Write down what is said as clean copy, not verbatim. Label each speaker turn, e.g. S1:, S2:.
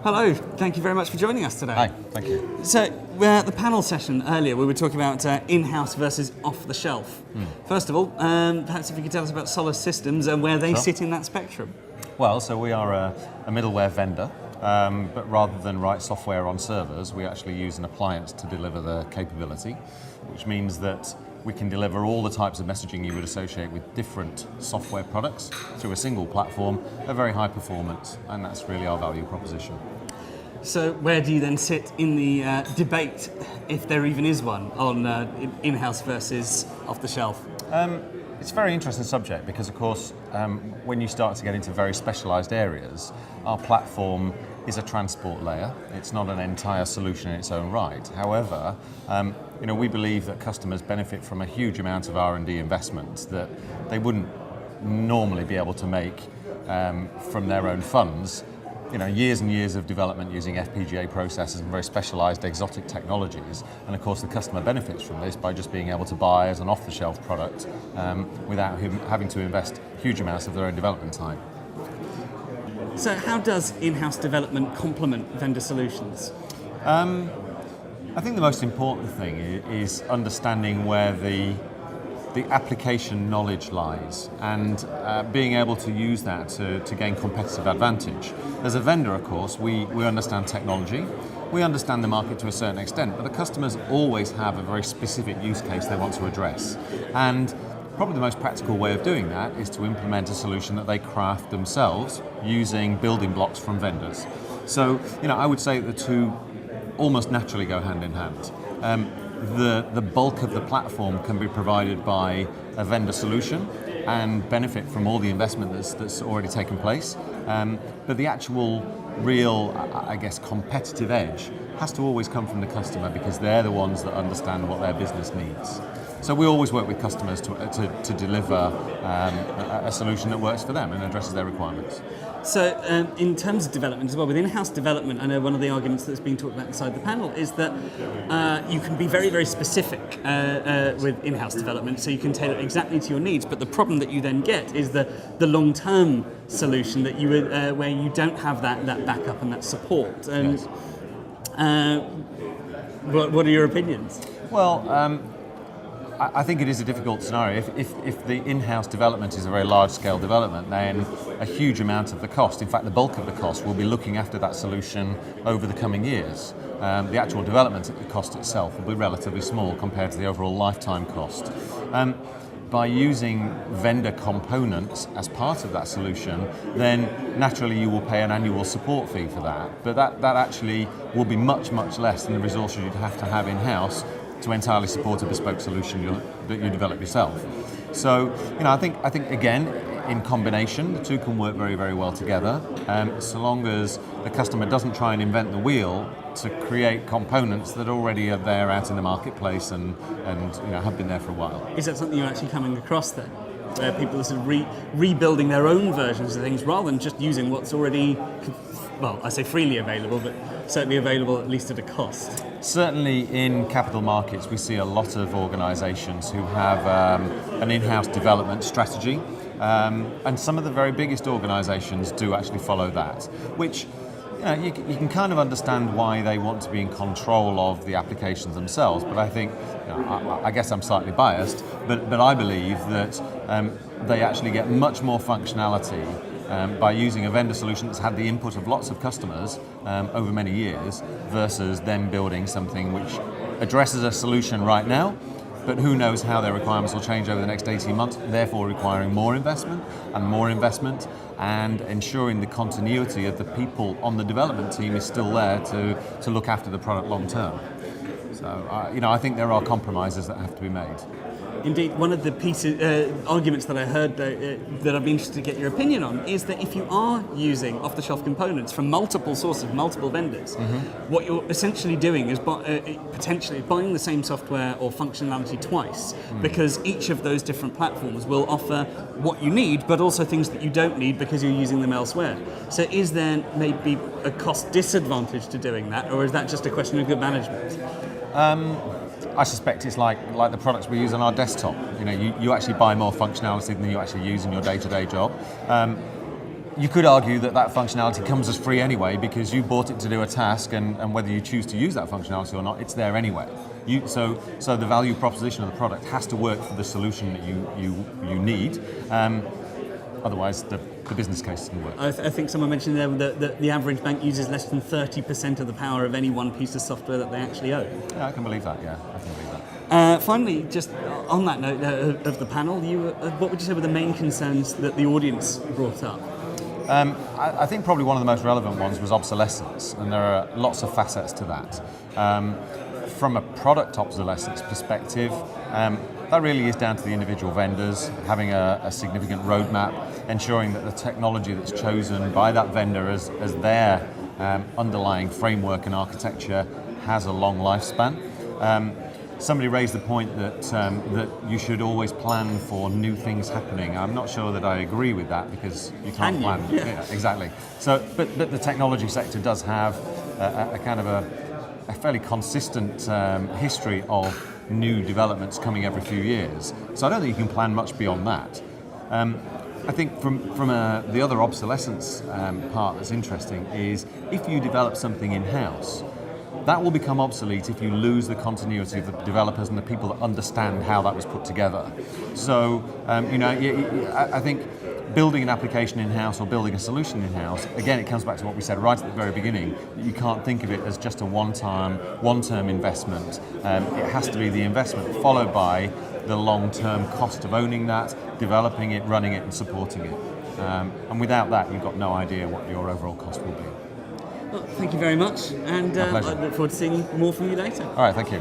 S1: Hello, thank you very much for joining us today.
S2: Hi, thank you.
S1: So, the panel session earlier, we were talking about in-house versus off-the-shelf. First of all, perhaps if you could tell us about Solace Systems and where they sit in that spectrum.
S2: Well, so we are a middleware vendor, but rather than write software on servers, we actually use an appliance to deliver the capability, which means that we can deliver all the types of messaging you would associate with different software products through a single platform, a very high performance, and that's really our value proposition.
S1: So where do you then sit in the debate, if there even is one, on in-house versus off-the-shelf?
S2: It's a very interesting subject because, of course, when you start to get into very specialised areas, our platform is a transport layer. It's not an entire solution in its own right. However, we believe that customers benefit from a huge amount of R&D investment that they wouldn't normally be able to make from their own funds. Years and years of development using FPGA processors and very specialised exotic technologies, and of course the customer benefits from this by just being able to buy as an off-the-shelf product without having to invest huge amounts of their own development time.
S1: So how does in-house development complement vendor solutions?
S2: I think the most important thing is understanding where the application knowledge lies and being able to use that to gain competitive advantage. As a vendor, of course, we understand technology, we understand the market to a certain extent, but the customers always have a very specific use case they want to address. And probably the most practical way of doing that is to implement a solution that they craft themselves using building blocks from vendors. So, I would say that the two almost naturally go hand in hand. The bulk of the platform can be provided by a vendor solution and benefit from all the investment that's already taken place. But the actual real, competitive edge has to always come from the customer because they're the ones that understand what their business needs. So we always work with customers to deliver a solution that works for them and addresses their requirements.
S1: So in terms of development as well, with in-house development, I know one of the arguments that's being talked about inside the panel is that you can be very, very specific with in-house development, so you can tailor it exactly to your needs, but the problem that you then get is the long-term solution that you where you don't have that backup and that support. And
S2: yes.
S1: What are your opinions?
S2: Well, I think it is a difficult scenario. If the in-house development is a very large-scale development, then a huge amount of the cost, in fact the bulk of the cost, will be looking after that solution over the coming years. The actual development cost itself will be relatively small compared to the overall lifetime cost. By using vendor components as part of that solution, then naturally you will pay an annual support fee for that. But that actually will be much, much less than the resources you'd have to have in-house to entirely support a bespoke solution that you develop yourself. So, I think again, in combination, the two can work very, very well together, so long as the customer doesn't try and invent the wheel to create components that already are there out in the marketplace and have been there for a while.
S1: Is that something you're actually coming across then? Where people are sort of rebuilding their own versions of things rather than just using what's already, well, I say freely available, but certainly available at least at a cost.
S2: Certainly in capital markets, we see a lot of organisations who have an in-house development strategy, and some of the very biggest organisations do actually follow that, which you can kind of understand why they want to be in control of the applications themselves, but I think, I guess I'm slightly biased, but I believe that they actually get much more functionality by using a vendor solution that's had the input of lots of customers over many years versus them building something which addresses a solution right now, but who knows how their requirements will change over the next 18 months, therefore requiring more investment and ensuring the continuity of the people on the development team is still there to look after the product long term. So, I think there are compromises that have to be made.
S1: Indeed, one of the arguments that I heard that I'd be interested to get your opinion on is that if you are using off-the-shelf components from multiple sources, multiple vendors, what you're essentially doing is potentially buying the same software or functionality twice, because each of those different platforms will offer what you need, but also things that you don't need because you're using them elsewhere. So is there maybe a cost disadvantage to doing that, or is that just a question of good management?
S2: I suspect it's like the products we use on our desktop. You actually buy more functionality than you actually use in your day-to-day job. You could argue that that functionality comes as free anyway because you bought it to do a task, and whether you choose to use that functionality or not, it's there anyway. So the value proposition of the product has to work for the solution that you need. Otherwise, the business case doesn't work.
S1: I think someone mentioned there that the average bank uses less than 30% of the power of any one piece of software that they actually own.
S2: Yeah, I can believe that. Yeah, I can believe that.
S1: Finally, just on that note of the panel, what would you say were the main concerns that the audience brought up?
S2: I think probably one of the most relevant ones was obsolescence, and there are lots of facets to that. From a product obsolescence perspective, that really is down to the individual vendors having a significant roadmap, ensuring that the technology that's chosen by that vendor as their underlying framework and architecture has a long lifespan. Somebody raised the point that you should always plan for new things happening. I'm not sure that I agree with that because you can't plan.
S1: Yeah,
S2: exactly. So, but the technology sector does have a kind of a fairly consistent history of new developments coming every few years. So I don't think you can plan much beyond that. I think from the other obsolescence part that's interesting is if you develop something in-house, that will become obsolete if you lose the continuity of the developers and the people that understand how that was put together. So, I think building an application in-house or building a solution in-house, again, it comes back to what we said right at the very beginning. You can't think of it as just a one-term investment. It has to be the investment followed by the long-term cost of owning that, developing it, running it, and supporting it. And without that, you've got no idea what your overall cost will be.
S1: Well, thank you very much, and I look forward to seeing more from you later.
S2: All right, thank you.